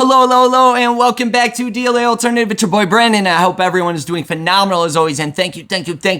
Hello, and welcome back to DLA Alternative. It's your boy Brandon. I hope everyone is doing phenomenal as always, and thank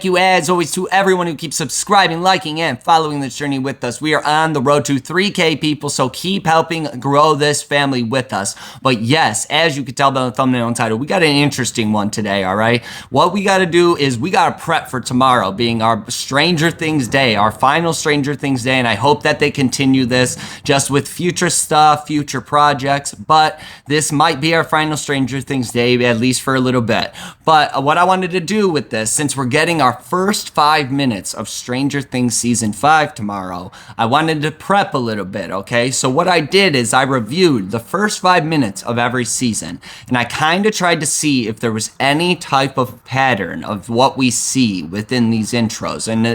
you as always to everyone who keeps subscribing, liking, and following this journey with us. We are on the road to 3K people, so keep helping grow this family with us. But yes, as you can tell by the thumbnail and title, we got an interesting one today, all right? What we got to do is we got to prep for tomorrow being our Stranger Things Day, our final Stranger Things Day, and I hope that they continue this just with future stuff, future projects, but this might be our final Stranger Things Day, at least for a little bit. But what I wanted to do with this, since we're getting our first 5 minutes of Stranger Things Season 5 tomorrow, I wanted to prep a little bit, okay? So what I did is I reviewed the first 5 minutes of every season, and I kind of tried to see if there was any type of pattern of what we see within these intros. And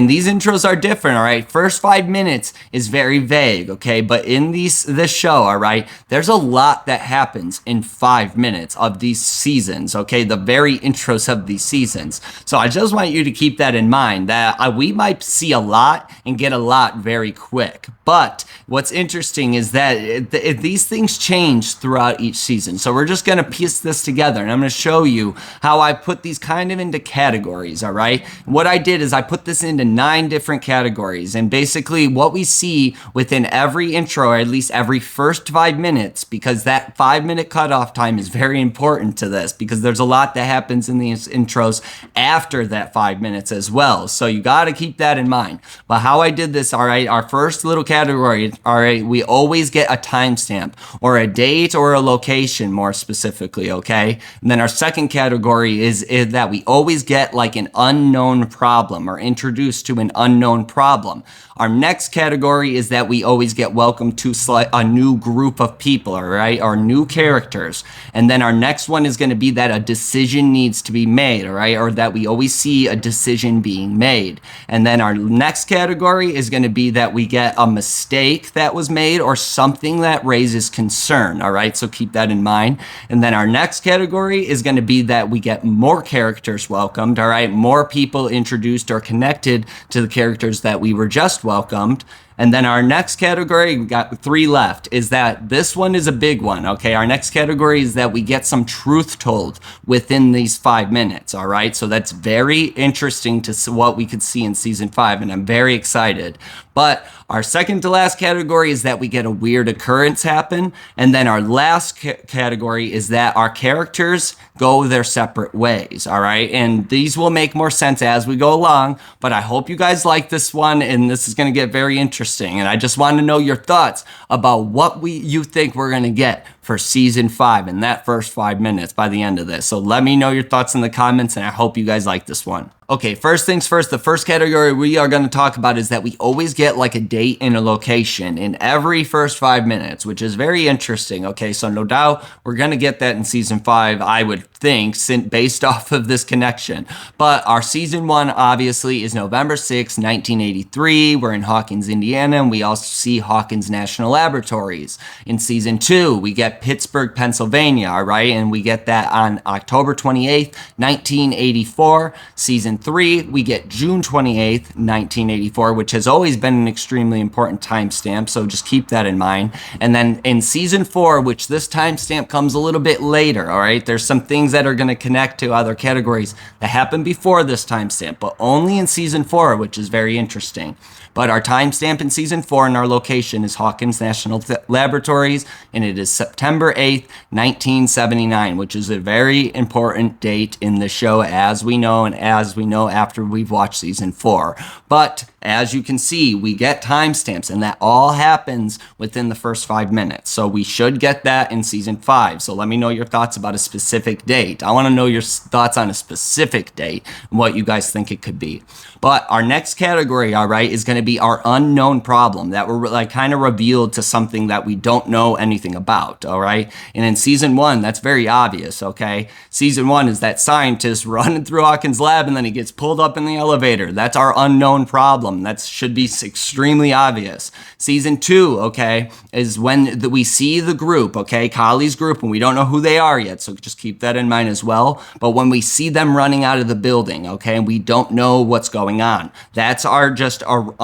these intros are different, all right? First 5 minutes is very vague, okay? But in this show, all right, there's a lot that happens in 5 minutes of these seasons, okay? The very intros of these seasons. So I just want you to keep that in mind, that we might see a lot and get a lot very quick. But what's interesting is that these things change throughout each season. So we're just going to piece this together, and I'm going to show you how I put these kind of into categories, all right? What I did is I put this into 9 different categories, and basically what we see within every intro, or at least every first 5 minutes, because that 5-minute cutoff time is very important to this, because there's a lot that happens in these intros after that 5 minutes as well. So you got to keep that in mind. But how I did this, all right, our first little category, all right, we always get a timestamp or a date or a location more specifically, okay? And then our second category is that we always get like an unknown problem or introduced to an unknown problem. Our next category is that we always get welcome to a new group of people, all right, or new characters. And then our next one is going to be that a decision needs to be made, all right, or that we always see a decision being made. And then our next category is going to be that we get a mistake that was made or something that raises concern, all right, so keep that in mind. And then our next category is going to be that we get more characters welcomed, all right, more people introduced or connected to the characters that we were just welcomed. And then our next category, we got 3 left, is that this one is a big one, okay? Our next category is that we get some truth told within these 5 minutes, all right? So that's very interesting to what we could see in Season 5, and I'm very excited. But our second to last category is that we get a weird occurrence happen. And then our last category is that our characters go their separate ways, all right? And these will make more sense as we go along, but I hope you guys like this one, and this is going to get very interesting. And I just want to know your thoughts about what you think we're going to get for Season 5 in that first 5 minutes by the end of this. So let me know your thoughts in the comments, and I hope you guys like this one. Okay, first things first, the first category we are going to talk about is that we always get like a date and a location in every first 5 minutes, which is very interesting. Okay, so no doubt we're going to get that in Season 5, I would think, based off of this connection. But our Season 1 obviously is November 6, 1983. We're in Hawkins, Indiana, and we also see Hawkins National Laboratories. In Season 2, we get Pittsburgh, Pennsylvania, all right? And we get that on October 28th, 1984. Season 3, we get June 28th, 1984, which has always been an extremely important timestamp, so just keep that in mind. And then in Season 4, which this timestamp comes a little bit later, all right? There's some things that are going to connect to other categories that happened before this timestamp, but only in Season 4, which is very interesting. But our timestamp in Season 4 and our location is Hawkins National Laboratories, and it is September 8th, 1979, which is a very important date in the show, as we know, and as we know after we've watched Season 4. But as you can see, we get timestamps, and that all happens within the first 5 minutes. So we should get that in Season 5. So let me know your thoughts about a specific date. I want to know your thoughts on a specific date and what you guys think it could be. But our next category, all right, is going to be our unknown problem that we're like kind of revealed to something that we don't know anything about, all right? And in Season 1, that's very obvious, okay? Season 1 is that scientist running through Hawkins' lab, and then he gets pulled up in the elevator. That's our unknown problem. That should be extremely obvious. Season 2, okay, is when we see the group, okay, Kylie's group, and we don't know who they are yet, so just keep that in mind as well. But when we see them running out of the building, okay, and we don't know what's going on, that's our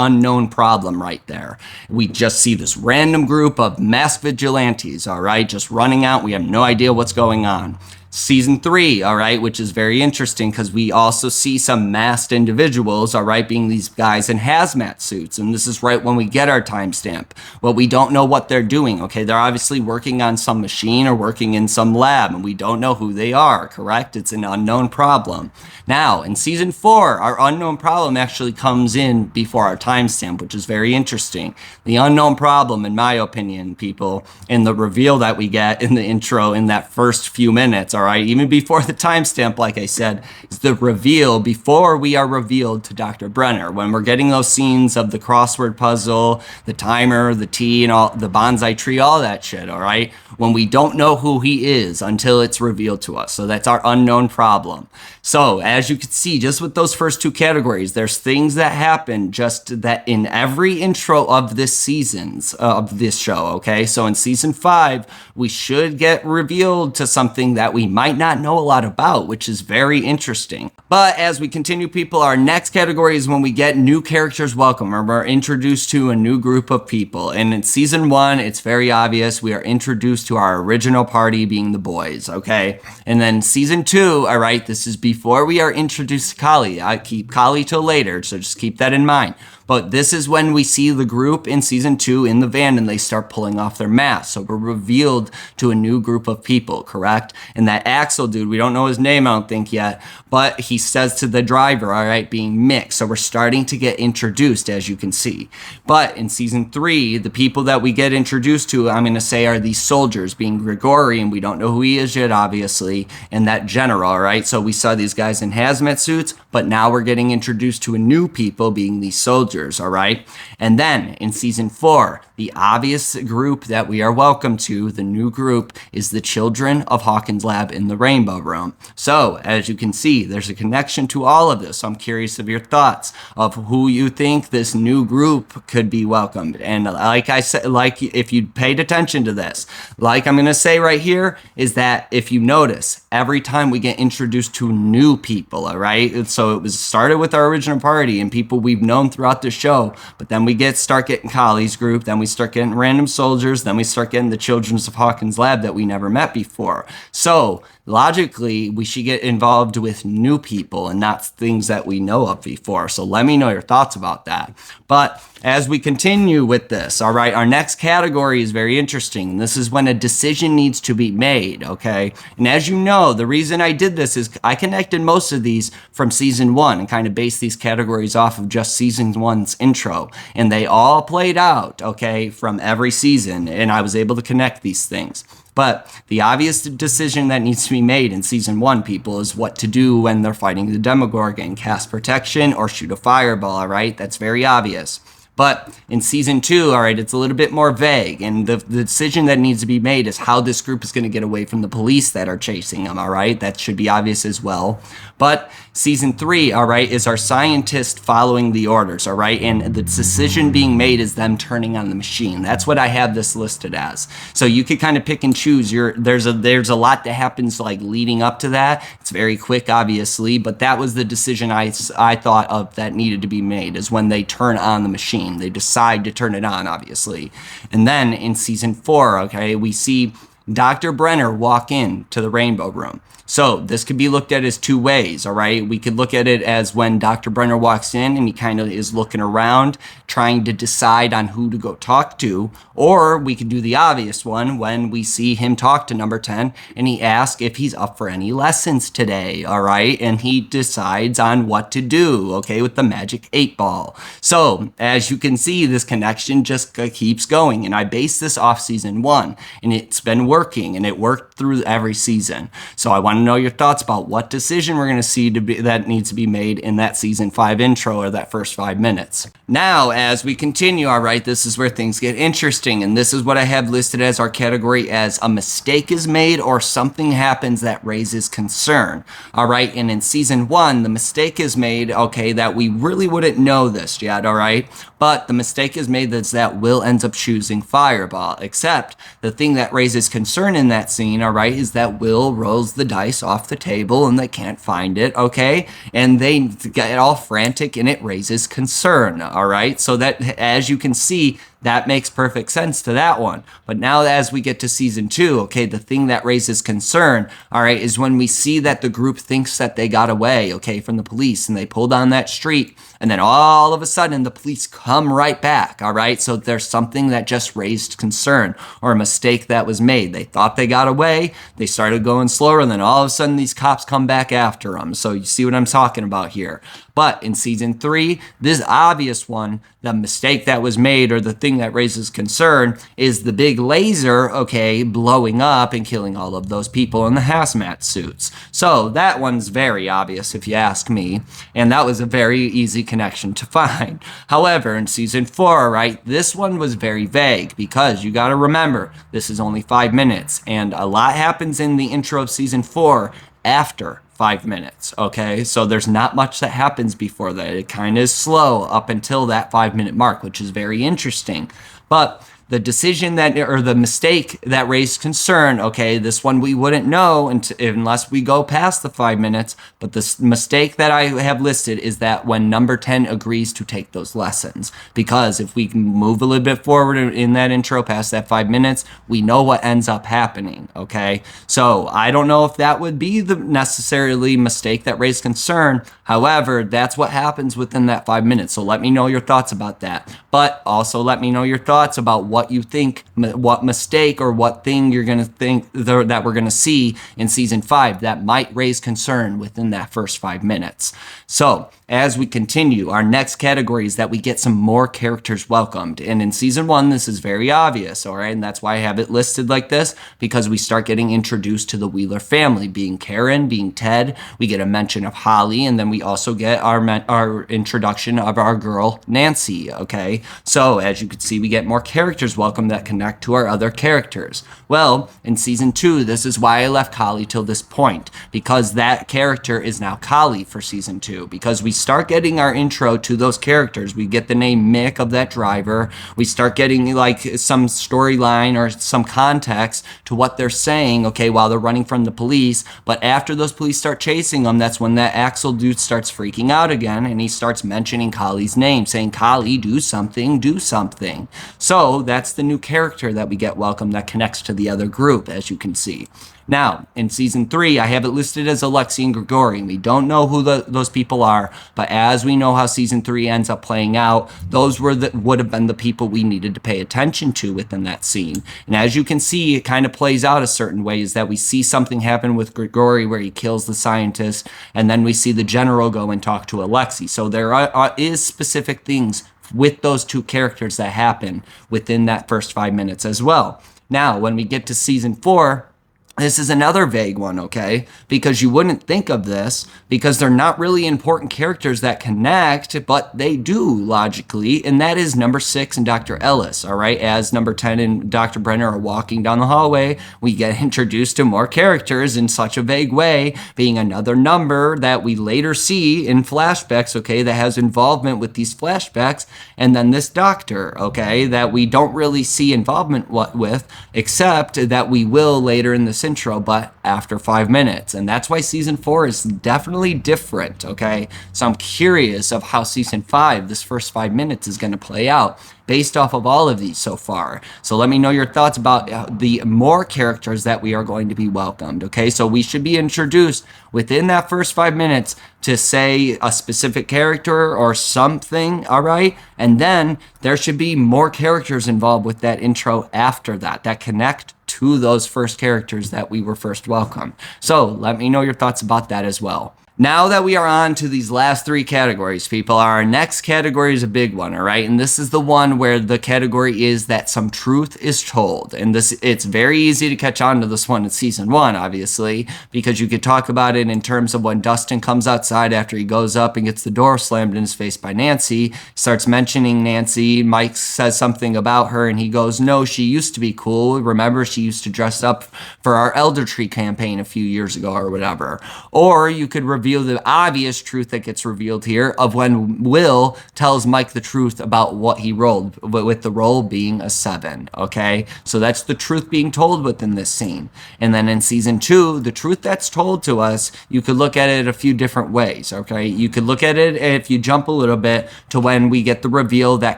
unknown problem right there. We just see this random group of masked vigilantes, all right, just running out. We have no idea what's going on. Season 3, all right, which is very interesting because we also see some masked individuals, all right, being these guys in hazmat suits. And this is right when we get our timestamp. Well, we don't know what they're doing, okay? They're obviously working on some machine or working in some lab, and we don't know who they are, correct? It's an unknown problem. Now, in Season 4, our unknown problem actually comes in before our timestamp, which is very interesting. The unknown problem, in my opinion, people, in the reveal that we get in the intro in that first few minutes, all right, even before the timestamp, like I said, is the reveal before we are revealed to Dr. Brenner. When we're getting those scenes of the crossword puzzle, the timer, the tea, and all the bonsai tree, all that shit, all right, when we don't know who he is until it's revealed to us. So that's our unknown problem. So as you can see, just with those first two categories, there's things that happen just that in every intro of this seasons of this show, okay? So in Season 5, we should get revealed to something that we might not know a lot about, which is very interesting. But as we continue, people, our next category is when we get new characters welcome, or we're introduced to a new group of people. And in Season 1, it's very obvious. We are introduced to our original party being the boys, okay? And then Season 2, all right, this is before we are introduced to Kali. I keep Kali till later, so just keep that in mind. But this is when we see the group in Season 2 in the van and they start pulling off their masks. So we're revealed to a new group of people, correct? And that Axel dude, we don't know his name, I don't think yet, but he says to the driver, all right, being mixed. So we're starting to get introduced, as you can see. But in Season 3, the people that we get introduced to, I'm going to say, are these soldiers, being Grigori, and we don't know who he is yet, obviously, and that general, all right? So we saw these guys in hazmat suits, but now we're getting introduced to a new people, being these soldiers. All right. And then in Season 4, the obvious group that we are welcome to, the new group, is the children of Hawkins' lab in the Rainbow Room. So as you can see, there's a connection to all of this. So I'm curious of your thoughts of who you think this new group could be welcomed. And like I said, like if you paid attention to this, like I'm going to say right here, is that if you notice, every time we get introduced to new people, all right? So it was started with our original party and people we've known throughout the show, but then we start getting Kali's group, then we start getting random soldiers, then we start getting the children of Hawkins' lab that we never met before. So logically, we should get involved with new people and not things that we know of before. So let me know your thoughts about that. But as we continue with this, all right, our next category is very interesting. This is when a decision needs to be made, okay? And as you know, the reason I did this is I connected most of these from Season 1 and kind of based these categories off of just Season 1's intro. And they all played out, okay, from every season. And I was able to connect these things. But the obvious decision that needs to be made in Season 1, people, is what to do when they're fighting the Demogorgon. Cast protection or shoot a fireball, all right? That's very obvious. But in Season 2, all right, it's a little bit more vague. And the decision that needs to be made is how this group is going to get away from the police that are chasing them, all right? That should be obvious as well. But Season 3, all right, is our scientist following the orders, all right? And the decision being made is them turning on the machine. That's what I have this listed as. So you could kind of pick and choose. There's a lot that happens like leading up to that. It's very quick, obviously, but that was the decision I thought of that needed to be made, is when they turn on the machine. They decide to turn it on, obviously. And then in Season 4, okay, we see Dr. Brenner walk in to the Rainbow Room. So this could be looked at as two ways, all right? We could look at it as when Dr. Brenner walks in and he kind of is looking around, trying to decide on who to go talk to. Or we could do the obvious one when we see him talk to number 10 and he asks if he's up for any lessons today, all right? And he decides on what to do, okay, with the magic 8-ball. So as you can see, this connection just keeps going. And I based this off Season 1 and it's been working and it worked through every season. So I want to know your thoughts about what decision we're going to see that needs to be made in that Season 5 intro or that first 5 minutes. Now, as we continue, all right, this is where things get interesting, and this is what I have listed as our category as a mistake is made or something happens that raises concern, all right? And in Season 1, the mistake is made, okay, that we really wouldn't know this yet, all right? But the mistake is made that Will ends up choosing Fireball, except the thing that raises concern in that scene, all right, is that Will rolls the dice off the table and they can't find it, okay? And they get all frantic and it raises concern, all right? So that, as you can see, that makes perfect sense to that one. But now as we get to season 2, okay, the thing that raises concern, all right, is when we see that the group thinks that they got away, okay, from the police, and they pull down that street, and then all of a sudden the police come right back, all right? So there's something that just raised concern, or a mistake that was made. They thought they got away, they started going slower, and then all of a sudden these cops come back after them. So you see what I'm talking about here. But in season 3, this obvious one, the mistake that was made, or the thing that raises concern, is the big laser, okay, blowing up and killing all of those people in the hazmat suits. So that one's very obvious if you ask me, and that was a very easy connection to find. However, in season 4, right, this one was very vague, because you got to remember, this is only 5 minutes, and a lot happens in the intro of season 4 after 5 minutes, okay? So there's not much that happens before that. It kind of is slow up until that 5-minute mark, which is very interesting. But the decision that, or the mistake that raised concern, okay, this one we wouldn't know unless we go past the 5 minutes, but the mistake that I have listed is that when number 10 agrees to take those lessons. Because if we move a little bit forward in that intro past that 5 minutes, we know what ends up happening, okay? So I don't know if that would be the necessarily mistake that raised concern. However, that's what happens within that 5 minutes. So let me know your thoughts about that. But also let me know your thoughts about what you think, what mistake or what thing you're going to think that we're going to see in season 5 that might raise concern within that first 5 minutes. So as we continue, our next category is that we get some more characters welcomed. And in season 1, this is very obvious, all right? And that's why I have it listed like this, because we start getting introduced to the Wheeler family, being Karen, being Ted. We get a mention of Holly, and then we also get our introduction of our girl, Nancy, okay? So as you can see, we get more characters welcomed that connect to our other characters. Well, in season 2, this is why I left Collie till this point, because that character is now Collie for season 2, because we start getting our intro to those characters. We get the name Mick of that driver. We start getting like some storyline or some context to what they're saying, okay, while they're running from the police. But after those police start chasing them, that's when that Axel dude starts freaking out again, and he starts mentioning Collie's name, saying, Collie, do something, do something. So that's the new character that we get welcome that connects to the other group, as you can see. Now, in season 3, I have it listed as Alexi and Grigori. We don't know who those people are, but as we know how season 3 ends up playing out, those would have been the people we needed to pay attention to within that scene. And as you can see, it kind of plays out a certain way, is that we see something happen with Grigori where he kills the scientist, and then we see the general go and talk to Alexi. So there is specific things with those two characters that happen within that first 5 minutes as well. Now, when we get to season 4, this is another vague one, okay? Because you wouldn't think of this because they're not really important characters that connect, but they do logically, and that is number 6 and Dr. Ellis, all right? As number 10 and Dr. Brenner are walking down the hallway, we get introduced to more characters in such a vague way, being another number that we later see in flashbacks, okay, that has involvement with these flashbacks, and then this doctor, okay, that we don't really see involvement with, except that we will later in this intro, but after 5 minutes. And that's why season 4 is definitely different, okay? So I'm curious of how season 5, this first 5 minutes, is going to play out based off of all of these so far. So let me know your thoughts about the more characters that we are going to be welcomed, okay? So we should be introduced within that first 5 minutes to say a specific character or something, all right? And then there should be more characters involved with that intro after that connect to those first characters that we were first welcomed. So let me know your thoughts about that as well. Now that we are on to these last 3 categories, people, our next category is a big one, all right? And this is the one where the category is that some truth is told. And it's very easy to catch on to this one in season 1, obviously, because you could talk about it in terms of when Dustin comes outside after he goes up and gets the door slammed in his face by Nancy, starts mentioning Nancy. Mike says something about her, and he goes, no, she used to be cool. Remember, she used to dress up for our Elder Tree campaign a few years ago or whatever. Or you could reveal reveal the obvious truth that gets revealed here of when Will tells Mike the truth about what he rolled, with the roll being a 7, okay? So that's the truth being told within this scene. And then in season 2, the truth that's told to us, you could look at it a few different ways, okay? You could look at it, if you jump a little bit, to when we get the reveal that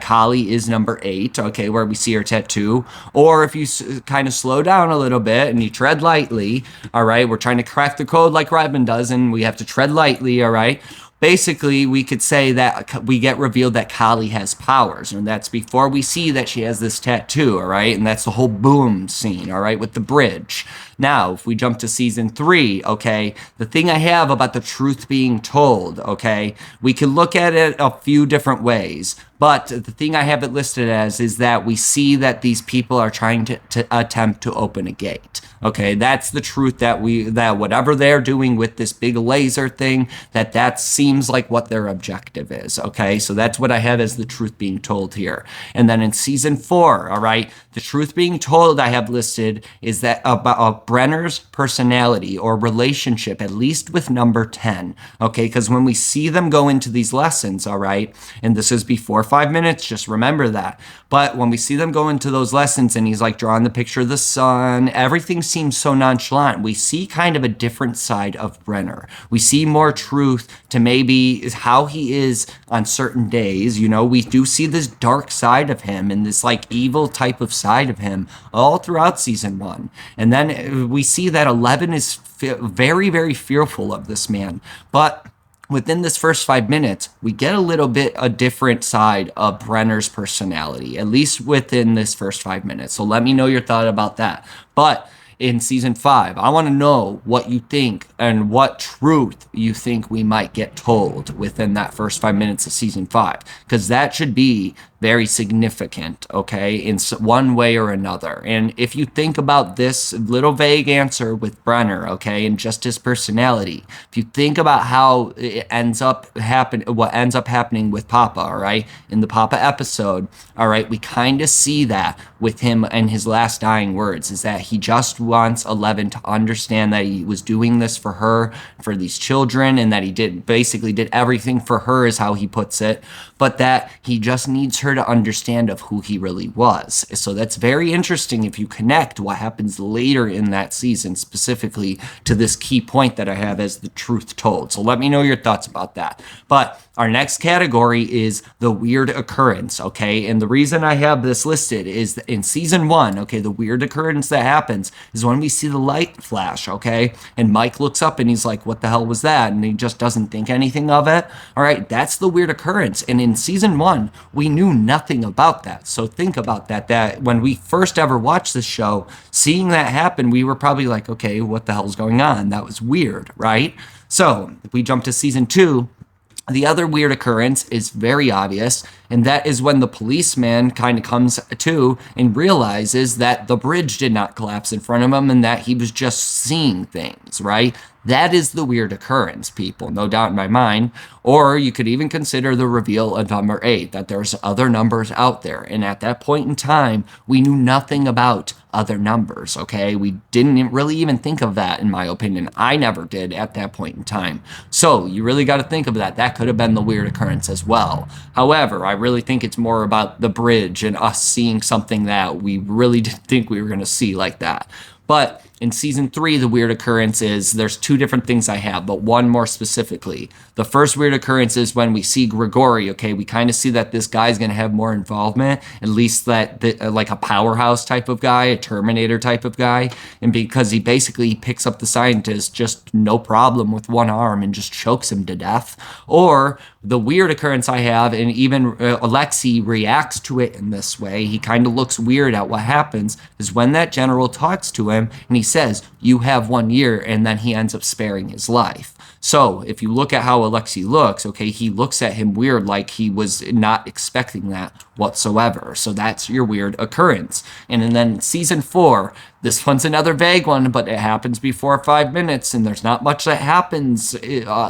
Kali is number 8, okay, where we see her tattoo. Or if you kind of slow down a little bit and you tread lightly, all right? We're trying to crack the code like Redmond does, and we have to tread lightly, all right? Basically, we could say that we get revealed that Kali has powers, and that's before we see that she has this tattoo, all right? And that's the whole boom scene, all right, with the bridge. Now, if we jump to season 3, okay, the thing I have about the truth being told, okay, we can look at it a few different ways. But the thing I have it listed as is that we see that these people are trying to attempt to open a gate. Okay, that's the truth, that whatever they're doing with this big laser thing, that seems like what their objective is. Okay, so that's what I have as the truth being told here. And then in season 4, all right, the truth being told I have listed is that about Brenner's personality or relationship, at least with number 10. Okay, because when we see them go into these lessons, all right, and this is before 5 minutes, just remember that. But when we see them go into those lessons and he's like drawing the picture of the sun, everything seems so nonchalant. We see kind of a different side of Brenner. We see more truth to maybe how he is on certain days. You know, we do see this dark side of him and this like evil type of side of him all throughout season 1. And then we see that 11 is very, very fearful of this man. But within this first 5 minutes, we get a little bit a different side of Brenner's personality, at least within this first 5 minutes. So let me know your thought about that. But in season 5, I want to know what you think and what truth you think we might get told within that first 5 minutes of season 5, because that should be very significant, okay, in one way or another. And if you think about this little vague answer with Brenner, okay, and just his personality, if you think about how it ends up what ends up happening with Papa, all right, in the Papa episode, all right, we kind of see that with him and his last dying words, is that he just wants 11 to understand that he was doing this for her, for these children, and that he basically did everything for her, is how he puts it, but that he just needs her to understand of who he really was. So that's very interesting if you connect what happens later in that season specifically to this key point that I have as the truth told. So let me know your thoughts about that. But our next category is the weird occurrence, okay? And the reason I have this listed is in season 1, okay, the weird occurrence that happens is when we see the light flash, okay? And Mike looks up and he's like, what the hell was that? And he just doesn't think anything of it. All right, that's the weird occurrence. And in season 1, we knew nothing about that. So think about that when we first ever watched this show, seeing that happen, we were probably like, okay, what the hell's going on? That was weird, right? So if we jump to season 2, the other weird occurrence is very obvious, and that is when the policeman kind of comes to and realizes that the bridge did not collapse in front of him and that he was just seeing things, right? That is the weird occurrence, people, no doubt in my mind. Or you could even consider the reveal of number 8, that there's other numbers out there. And at that point in time, we knew nothing about other numbers, okay? We didn't really even think of that, in my opinion. I never did at that point in time. So you really got to think of that. That could have been the weird occurrence as well. However, I really think it's more about the bridge and us seeing something that we really didn't think we were going to see like that. But in season 3, the weird occurrence is, there's 2 different things I have, but one more specifically. The first weird occurrence is when we see Grigori, okay? We kind of see that this guy's going to have more involvement, at least like a powerhouse type of guy, a Terminator type of guy. And because he basically picks up the scientist just no problem with one arm and just chokes him to death. Or the weird occurrence I have, and even Alexei reacts to it in this way, he kind of looks weird at what happens, is when that general talks to him and he says, you have 1 year, and then he ends up sparing his life. So if you look at how Alexei looks, okay, he looks at him weird, like he was not expecting that whatsoever. So that's your weird occurrence. And then season 4, this one's another vague one, but it happens before 5 minutes, and there's not much that happens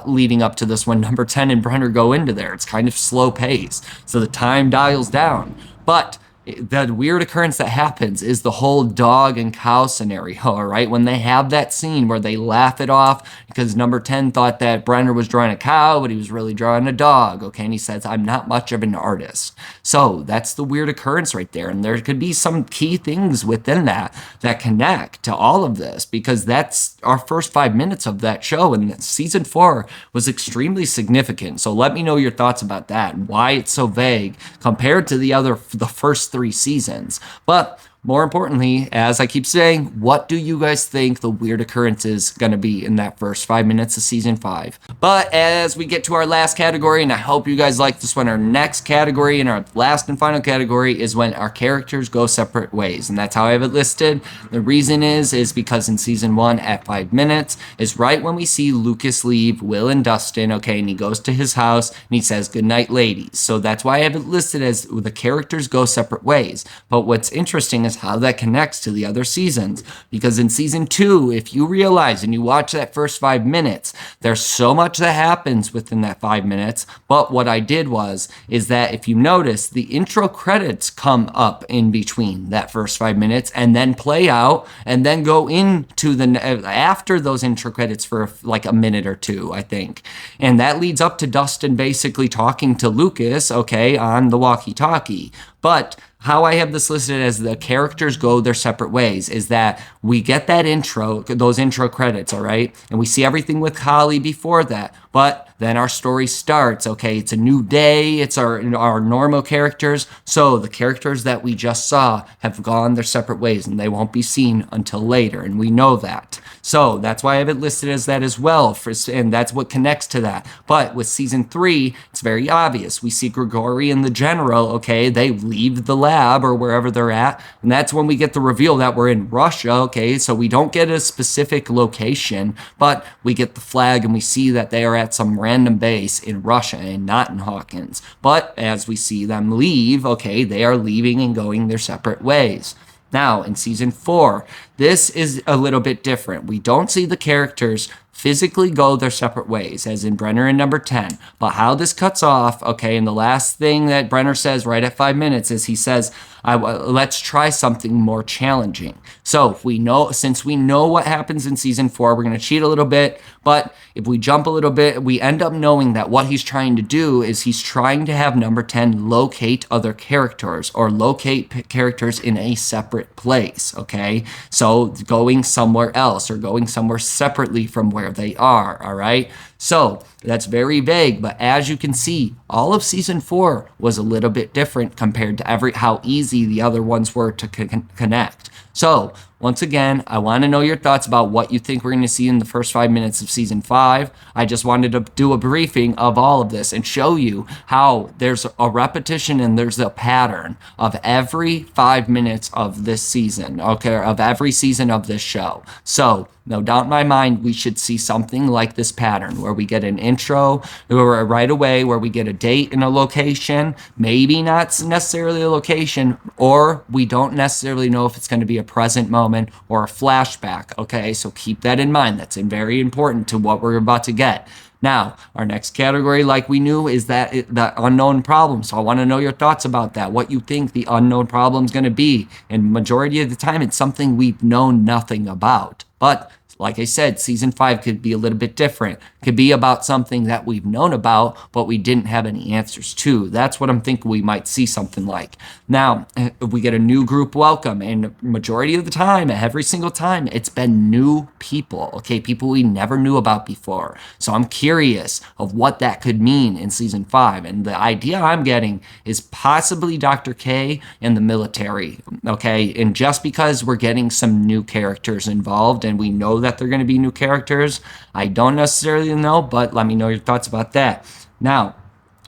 leading up to this when number 10 and Brenner go into there. It's kind of slow pace, so the time dials down. But The weird occurrence that happens is the whole dog and cow scenario, all right? When they have that scene where they laugh it off because number 10 thought that Brenner was drawing a cow, but he was really drawing a dog, okay? And he says, I'm not much of an artist. So that's the weird occurrence right there. And there could be some key things within that connect to all of this, because that's our first 5 minutes of that show. And season 4 was extremely significant. So let me know your thoughts about that and why it's so vague compared to the first 3 seasons. But more importantly, as I keep saying, what do you guys think the weird occurrence is going to be in that first 5 minutes of season 5? But as we get to our last category, and I hope you guys like this one, our next category and our last and final category is when our characters go separate ways. And that's how I have it listed. The reason is because in season 1 at 5 minutes is right when we see Lucas leave Will and Dustin, okay, and he goes to his house and he says, good night, ladies. So that's why I have it listed as the characters go separate ways. But what's interesting is how that connects to the other seasons, because in season 2, if you realize and you watch that first 5 minutes, there's so much that happens within that 5 minutes. But what I did is that if you notice, the intro credits come up in between that first 5 minutes and then play out and then go into after those intro credits for like a minute or two, I think. And that leads up to Dustin basically talking to Lucas, okay, on the walkie-talkie. But how I have this listed as the characters go their separate ways is that we get that intro, those intro credits, all right? And we see everything with Holly before that. But then our story starts, okay? It's a new day. It's our normal characters. So the characters that we just saw have gone their separate ways and they won't be seen until later. And we know that. So that's why I have it listed as that as well. And that's what connects to that. But with season 3, it's very obvious. We see Grigori and the general, okay? They leave the lab or wherever they're at. And that's when we get the reveal that we're in Russia, okay? So we don't get a specific location, but we get the flag and we see that they are at some random base in Russia and not in Hawkins. But as we see them leave, okay, they are leaving and going their separate ways. Now, in season 4, this is a little bit different. We don't see the characters physically go their separate ways, as in Brenner and number 10. But how this cuts off, okay, and the last thing that Brenner says right at 5 minutes is he says, let's try something more challenging. So since we know what happens in season 4, we're going to cheat a little bit, but if we jump a little bit, we end up knowing that what he's trying to do is he's trying to have number 10 locate other characters or locate characters in a separate place, okay? So going somewhere else or going somewhere separately from where they are, all right? So that's very vague, but as you can see, all of season 4 was a little bit different compared to how easy the other ones were to connect. So once again, I want to know your thoughts about what you think we're going to see in the first 5 minutes of season 5. I just wanted to do a briefing of all of this and show you how there's a repetition and there's a pattern of every 5 minutes of this season, okay, of every season of this show. So no doubt in my mind, we should see something like this pattern where we get an intro or right away, where we get a date and a location, maybe not necessarily a location, or we don't necessarily know if it's going to be a present moment or a flashback, okay? So keep that in mind. That's very important to what we're about to get. Now, our next category, like we knew, is the unknown problem. So I want to know your thoughts about that, what you think the unknown problem is going to be. And majority of the time, it's something we've known nothing about. But like I said, season 5 could be a little bit different. It could be about something that we've known about, but we didn't have any answers to. That's what I'm thinking we might see something like. Now, if we get a new group welcome, and majority of the time, every single time, it's been new people, okay? People we never knew about before. So I'm curious of what that could mean in season 5. And the idea I'm getting is possibly Dr. K and the military, okay? And just because we're getting some new characters involved and we know that they're going to be new characters, I don't necessarily know, but let me know your thoughts about that. Now,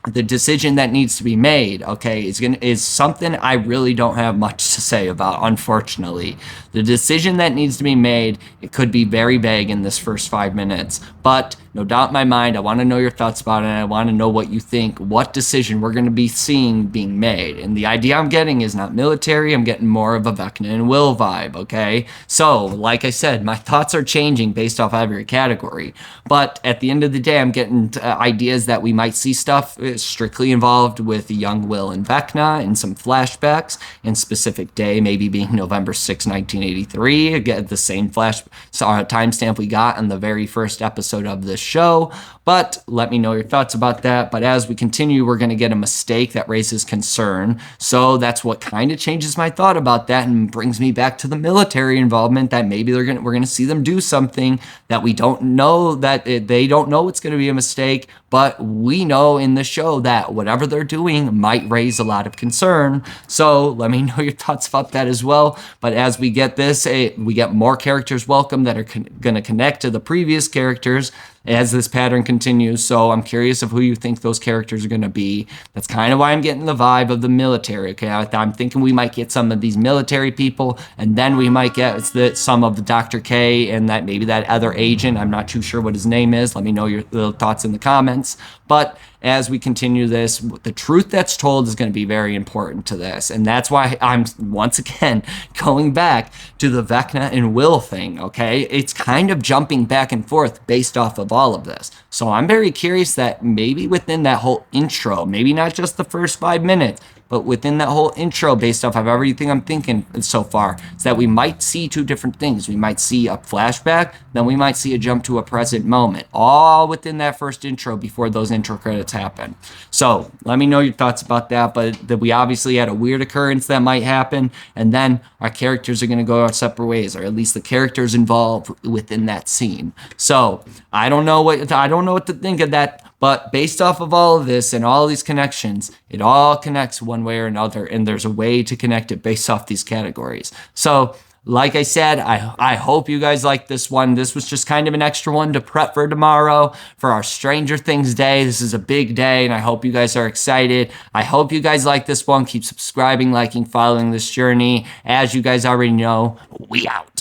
the decision that needs to be made, okay, is something I really don't have much to say about, unfortunately. The decision that needs to be made, it could be very vague in this first 5 minutes, but no doubt in my mind. I want to know your thoughts about it, and I want to know what you think, what decision we're going to be seeing being made. And the idea I'm getting is not military. I'm getting more of a Vecna and Will vibe, okay? So, like I said, my thoughts are changing based off every category. But at the end of the day, I'm getting ideas that we might see stuff strictly involved with young Will and Vecna and some flashbacks in specific day, maybe being November 6, 1983. Again, the same timestamp we got on the very first episode of this show. But let me know your thoughts about that. But as we continue, we're going to get a mistake that raises concern. So that's what kind of changes my thought about that and brings me back to the military involvement, that maybe we're going to see them do something that we don't know, that they don't know it's going to be a mistake. But we know in the show that whatever they're doing might raise a lot of concern. So let me know your thoughts about that as well. But as we get this, we get more characters welcome that are going to connect to the previous characters as this pattern continues. So I'm curious of who you think those characters are going to be. That's kind of why I'm getting the vibe of the military. Okay, I'm thinking we might get some of these military people, and then we might get some of the Dr. K and that maybe that other agent. I'm not too sure what his name is. Let me know your little thoughts in the comments. But as we continue this, the truth that's told is going to be very important to this. And that's why I'm once again going back to the Vecna and Will thing, okay? It's kind of jumping back and forth based off of all of this. So I'm very curious that maybe within that whole intro, maybe not just the first 5 minutes, but within that whole intro, based off of everything I'm thinking so far, is that we might see two different things. We might see a flashback, then we might see a jump to a present moment, all within that first intro before those intro credits happen. So let me know your thoughts about that. But that we obviously had a weird occurrence that might happen, and then our characters are going to go our separate ways, or at least the characters involved within that scene. So I don't know what to think of that. But based off of all of this and all these connections, it all connects one way or another, and there's a way to connect it based off these categories. So, like I said, I hope you guys like this one. This was just kind of an extra one to prep for tomorrow for our Stranger Things day. This is a big day, and I hope you guys are excited. I hope you guys like this one. Keep subscribing, liking, following this journey. As you guys already know, we out.